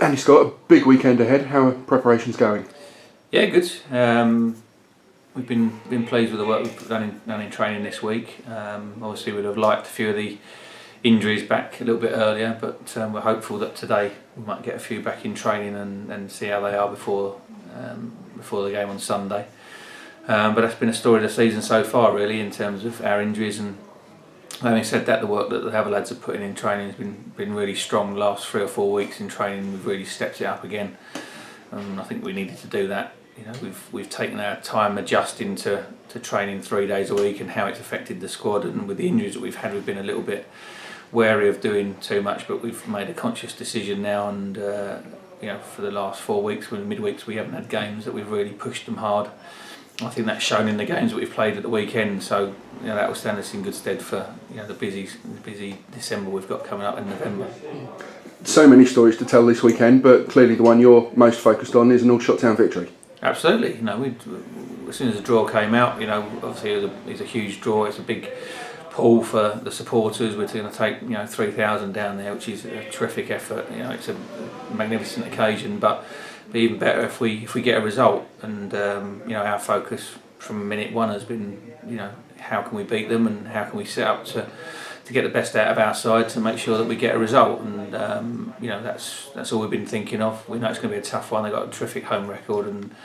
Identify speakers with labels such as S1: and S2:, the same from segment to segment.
S1: Andy Scott, a big weekend ahead. How are preparations going?
S2: Yeah, good. We've been pleased with the work we've done in training this week. Obviously, we'd have liked a few of the injuries back a little bit earlier, but we're hopeful that today we might get a few back in training and see how they are before the game on Sunday. But that's been a story of the season so far, really, in terms of our injuries. And having said that, the work that the other lads have put in training has been really strong. The last 3 or 4 weeks in training, we've really stepped it up again. I think we needed to do that. You know, we've taken our time adjusting to training 3 days a week and how it's affected the squad. And with the injuries that we've had, we've been a little bit wary of doing too much. But we've made a conscious decision now, and for the last 4 weeks, when midweeks we haven't had games, that we've really pushed them hard. I think that's shown in the games that we've played at the weekend. So that will stand us in good stead for the busy December we've got coming up in November.
S1: So many stories to tell this weekend, but clearly the one you're most focused on is an Aldershot Town victory.
S2: Absolutely. As soon as the draw came out, obviously it's a huge draw. It's a big pull for the supporters. We're going to take 3,000 down there, which is a terrific effort. It's a magnificent occasion, but be even better if we get a result. And our focus from minute one has been how can we beat them and how can we set up to get the best out of our side to make sure that we get a result. And that's all we've been thinking of. We know it's going to be a tough one. They've got a terrific home record and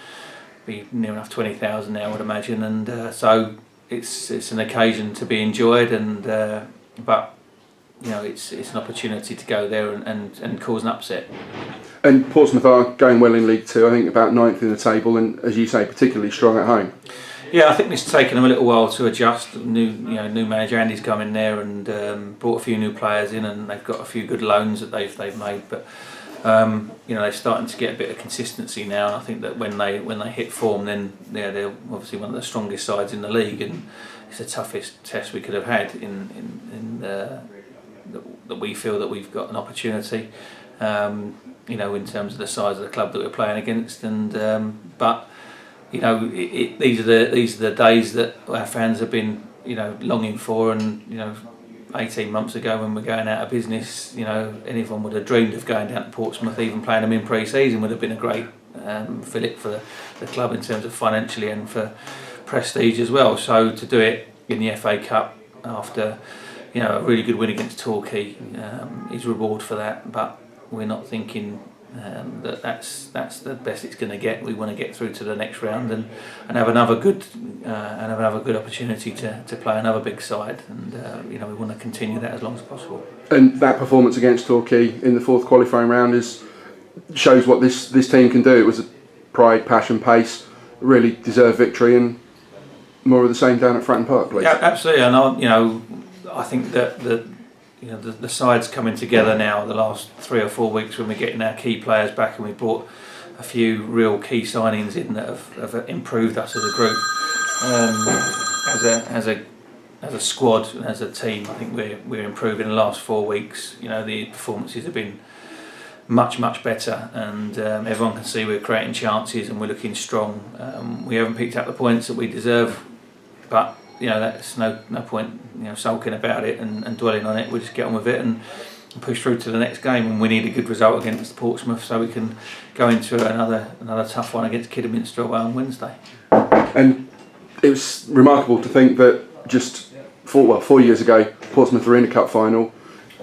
S2: be near enough 20,000 now, I would imagine. And so it's an occasion to be enjoyed. And but it's an opportunity to go there and cause an upset.
S1: And Portsmouth are going well in League Two. I think about 9th in the table, and as you say, particularly strong at home.
S2: Yeah, I think it's taken them a little while to adjust. New manager Andy's come in there and brought a few new players in, and they've got a few good loans that they've made. But they're starting to get a bit of consistency now. And I think that when they hit form, then they're obviously one of the strongest sides in the league, and it's the toughest test we could have had that we feel that we've got an opportunity. In terms of the size of the club that we're playing against, and but these are the days that our fans have been longing for. And 18 months ago, when we're going out of business, anyone would have dreamed of going down to Portsmouth. Even playing them in pre-season would have been a great fillip for the club in terms of financially and for prestige as well. So to do it in the FA Cup after a really good win against Torquay is reward for that. But we're not thinking that's the best it's going to get. We want to get through to the next round and have another good opportunity to play another big side, and we want to continue that as long as possible. And
S1: that performance against Torquay in the 4th qualifying round shows what this team can do. It was a pride, passion, pace, really deserved victory, and more of the same down at Fratton Park, please.
S2: Yeah, absolutely. And I think that the side's coming together now the last 3 or 4 weeks when we're getting our key players back, and we brought a few real key signings in that have improved us as a group, as a squad and as a team. I think we're improving the last 4 weeks. The performances have been much better, and everyone can see we're creating chances and we're looking strong. We haven't picked up the points that we deserve, but that's no point sulking about it and dwelling on it. We'll just get on with it and push through to the next game, and we need a good result against Portsmouth so we can go into another tough one against Kidderminster away on Wednesday.
S1: And it was remarkable to think that just 4 years ago Portsmouth were in a cup final.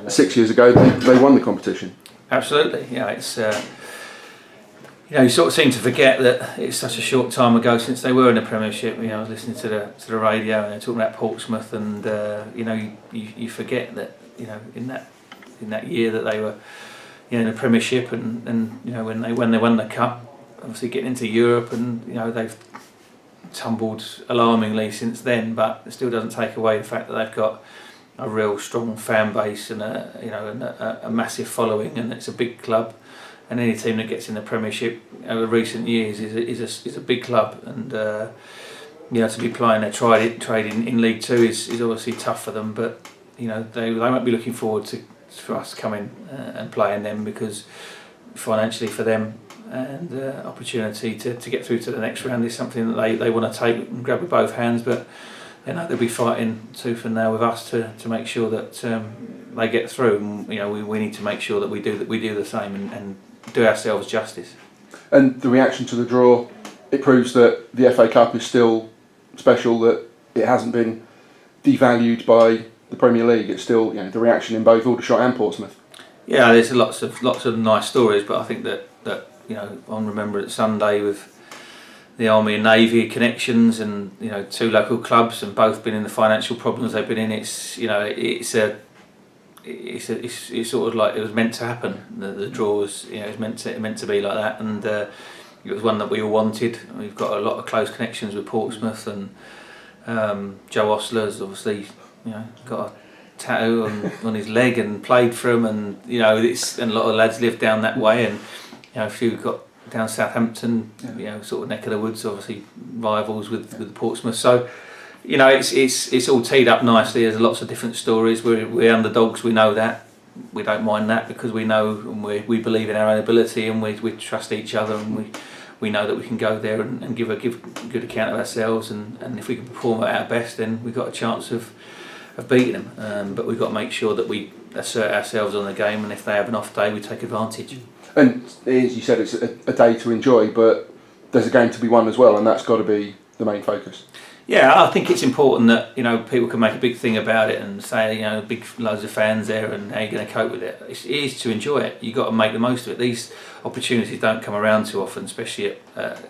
S1: 6 years ago they won the competition.
S2: Absolutely, it's you sort of seem to forget that it's such a short time ago since they were in the Premiership. I was listening to the radio and they're talking about Portsmouth, and you forget that in that year that they were in the Premiership, and when they won the cup, obviously getting into Europe, and they've tumbled alarmingly since then. But it still doesn't take away the fact that they've got a real strong fan base and a massive following, and it's a big club. And any team that gets in the Premiership over recent years is a big club, and to be playing their trade in League Two is obviously tough for them. But they won't be looking forward for us coming and playing them, because financially for them and opportunity to get through to the next round is something that they want to take and grab with both hands. But they'll be fighting tooth and nail with us to make sure that they get through. And we need to make sure that we do the same and do ourselves justice.
S1: And the reaction to the draw, it proves that the FA Cup is still special, that it hasn't been devalued by the Premier League. It's still, the reaction in both Aldershot and Portsmouth.
S2: Yeah, there's lots of nice stories, but I think that on Remembrance Sunday with the Army and Navy connections, and two local clubs, and both been in the financial problems they've been in. It's sort of like it was meant to happen. The draw was it was meant to be like that, and it was one that we all wanted. We've got a lot of close connections with Portsmouth, and Joe Ostler's obviously got a tattoo on his leg and played for him, and and a lot of lads live down that way, and a few got down Southampton, sort of neck of the woods, obviously rivals with Portsmouth. So, it's all teed up nicely. There's lots of different stories. We're underdogs. We know that. We don't mind that because we know and we believe in our own ability, and we trust each other, and we know that we can go there and give a good account of ourselves. And if we can perform at our best, then we've got a chance of beating them. But we've got to make sure that we assert ourselves on the game, and if they have an off day, we take advantage.
S1: And as you said, it's a day to enjoy, but there's a game to be won as well, and that's got to be the main focus.
S2: Yeah, I think it's important that people can make a big thing about it and say big loads of fans there and how you're going to cope with it. It is to enjoy it. You've got to make the most of it. These opportunities don't come around too often, especially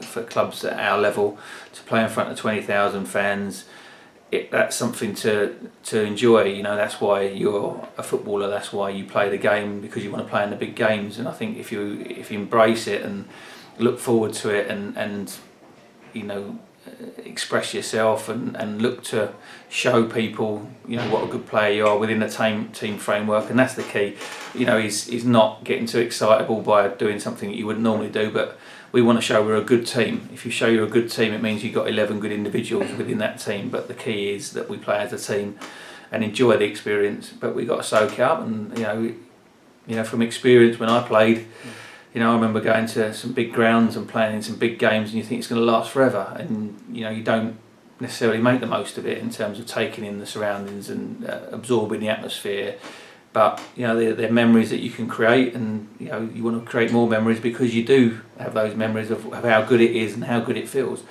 S2: for clubs at our level, to play in front of 20,000 fans. That's something to enjoy. That's why you're a footballer. That's why you play the game, because you want to play in the big games. And I think if you embrace it and look forward to it and express yourself and look to show people what a good player you are within the team framework, and that's the key. Is not getting too excitable by doing something that you wouldn't normally do, but we want to show we're a good team. If you show you're a good team, it means you've got 11 good individuals within that team, but the key is that we play as a team and enjoy the experience, but we've got to soak it up. And from experience, when I played, I remember going to some big grounds and playing in some big games, and you think it's going to last forever, and you don't necessarily make the most of it in terms of taking in the surroundings and absorbing the atmosphere. But they're memories that you can create, and you want to create more memories because you do have those memories of how good it is and how good it feels.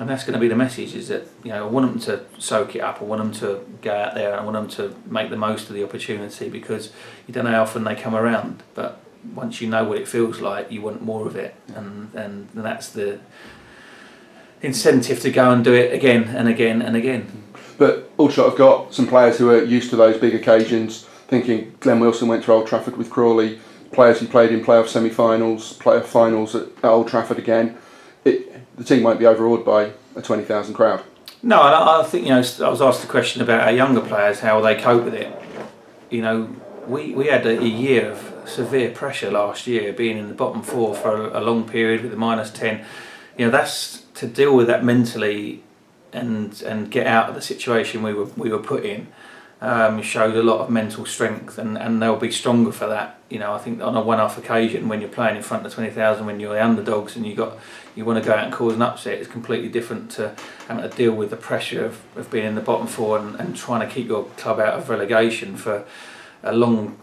S2: And that's going to be the message: is that I want them to soak it up. I want them to go out there. I want them to make the most of the opportunity, because you don't know how often they come around. But once you know what it feels like, you want more of it, and that's the incentive to go and do it again and again and again.
S1: But Aldershot have got some players who are used to those big occasions. Thinking Glenn Wilson went to Old Trafford with Crawley, players who played in playoff semi-finals, playoff finals at Old Trafford again. The team won't be overawed by a 20,000 crowd. No,
S2: and I think I was asked the question about our younger players, how they cope with it. We had a year of severe pressure last year, being in the bottom four for a long period with the -10. That's to deal with that mentally and get out of the situation we were put in. Showed a lot of mental strength, and they'll be stronger for that. I think on a one-off occasion, when you're playing in front of 20,000, when you're the underdogs and you want to go out and cause an upset, it's completely different to having to deal with the pressure of being in the bottom four and trying to keep your club out of relegation for a long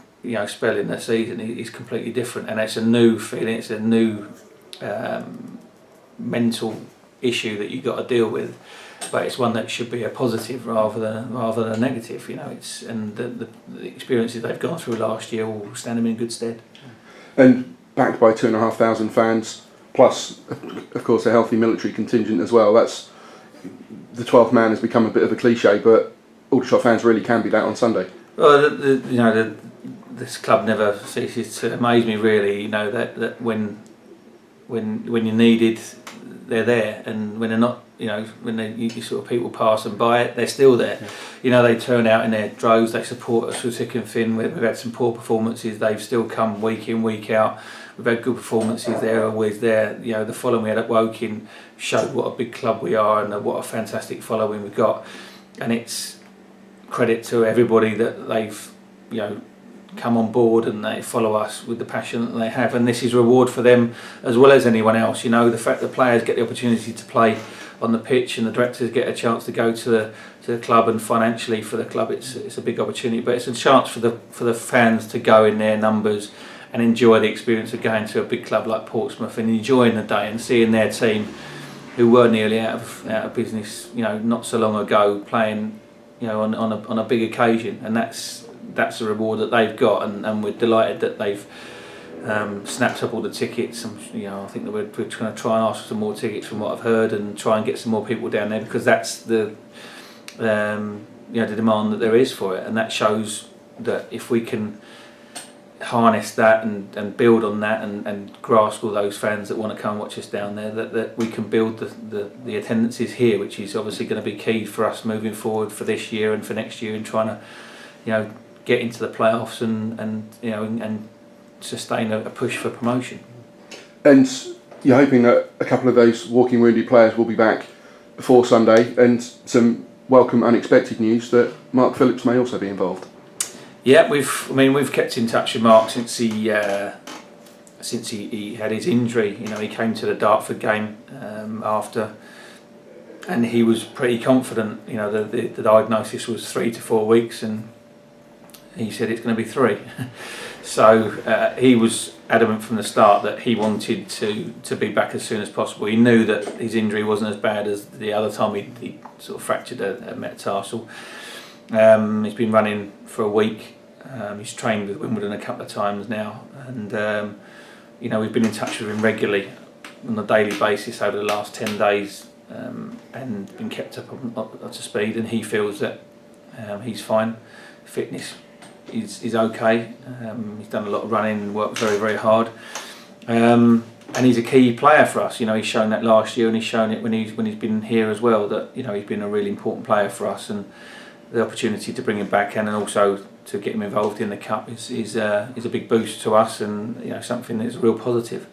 S2: spell in the season. Is completely different, and it's a new feeling. It's a new mental issue that you've got to deal with. But it's one that should be a positive rather than a negative. And the experiences they've gone through last year will stand them in good stead.
S1: And backed by 2,500 fans, plus of course a healthy military contingent as well. That's the 12th man has become a bit of a cliche, but Aldershot fans really can be that on Sunday.
S2: Well, this club never ceases to amaze me. Really, that when you're needed, they're there, and when they're not, when you sort of people pass them by, they're still there. They turn out in their droves. They support us with thick and thin. We've had some poor performances. They've still come week in, week out. We've had good performances. They're always there. The following we had at Woking showed what a big club we are and what a fantastic following we've got. And it's credit to everybody that they've, come on board and they follow us with the passion that they have, and this is reward for them as well as anyone else. The fact that players get the opportunity to play on the pitch and the directors get a chance to go to the club, and financially for the club it's a big opportunity, but it's a chance for the fans to go in their numbers and enjoy the experience of going to a big club like Portsmouth and enjoying the day and seeing their team, who were nearly out of business, not so long ago, playing, on a big occasion, and that's the reward that they've got, and we're delighted that they've snapped up all the tickets. And I think that we're going to try and ask for some more tickets from what I've heard, and try and get some more people down there, because that's the demand that there is for it, and that shows that if we can harness that and build on that and grasp all those fans that want to come and watch us down there, that we can build the attendances here, which is obviously going to be key for us moving forward for this year and for next year, and trying to get into the playoffs and sustain a push for promotion.
S1: And you're hoping that a couple of those walking wounded players will be back before Sunday, and some welcome unexpected news that Mark Phillips may also be involved.
S2: Yeah, we've kept in touch with Mark since he had his injury. He came to the Dartford game after, and he was pretty confident. The diagnosis was 3 to 4 weeks, and he said it's going to be 3. So he was adamant from the start that he wanted to be back as soon as possible. He knew that his injury wasn't as bad as the other time he sort of fractured a metatarsal. He's been running for a week. He's trained with Wimbledon a couple of times now, and we've been in touch with him regularly on a daily basis over the last 10 days, and been kept up to speed. And he feels that he's fine. Fitness is okay. He's done a lot of running and worked very, very hard. And he's a key player for us. He's shown that last year, and he's shown it when he's been here as well. That he's been a really important player for us, and the opportunity to bring him back in, and also to get him involved in the cup is a big boost to us, and something that's a real positive.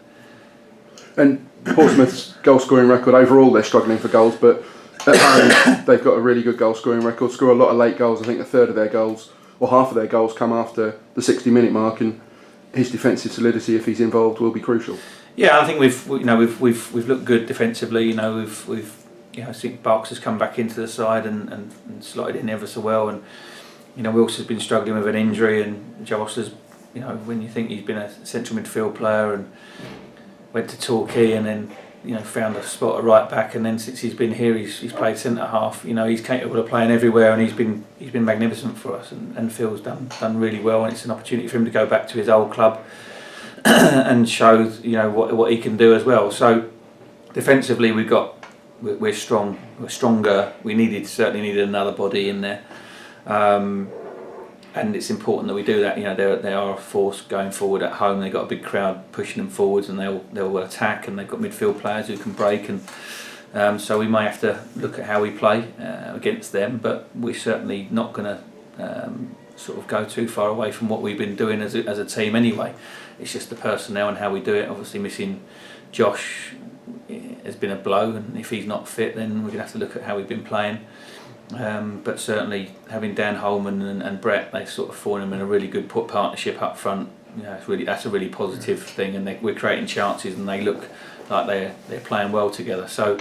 S2: And
S1: Portsmouth's goal scoring record overall, they're struggling for goals, but at home they've got a really good goal scoring record. Score a lot of late goals. I think a third of their goals, or half of their goals, come after the 60-minute mark, and his defensive solidity, if he's involved, will be crucial.
S2: Yeah, I think we've looked good defensively. I think Barks has come back into the side and slotted in ever so well, and Wilson has been struggling with an injury, and Josh has, when you think he's been a central midfield player and went to Torquay and then found a spot at right back, and then since he's been here he's played centre half. He's capable of playing everywhere, and he's been magnificent for us, and Phil's done really well, and it's an opportunity for him to go back to his old club and show what he can do as well. So defensively we're strong. We're stronger. We certainly needed another body in there, and it's important that we do that. They are a force going forward at home. They've got a big crowd pushing them forwards, and they'll attack, and they've got midfield players who can break, and so we may have to look at how we play against them. But we're certainly not going to sort of go too far away from what we've been doing as a team anyway. It's just the personnel and how we do it. Obviously, missing Josh has been a blow, and if he's not fit, then we're going to have to look at how we've been playing. But certainly having Dan Holman and Brett, they sort of form them in a really good partnership up front. That's a really positive thing, and we're creating chances, and they look like they're playing well together. So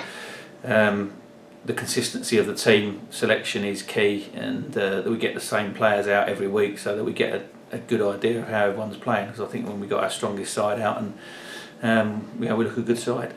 S2: the consistency of the team selection is key, and that we get the same players out every week, so that we get a good idea of how everyone's playing. Because I think when we got our strongest side out, and we look a good side.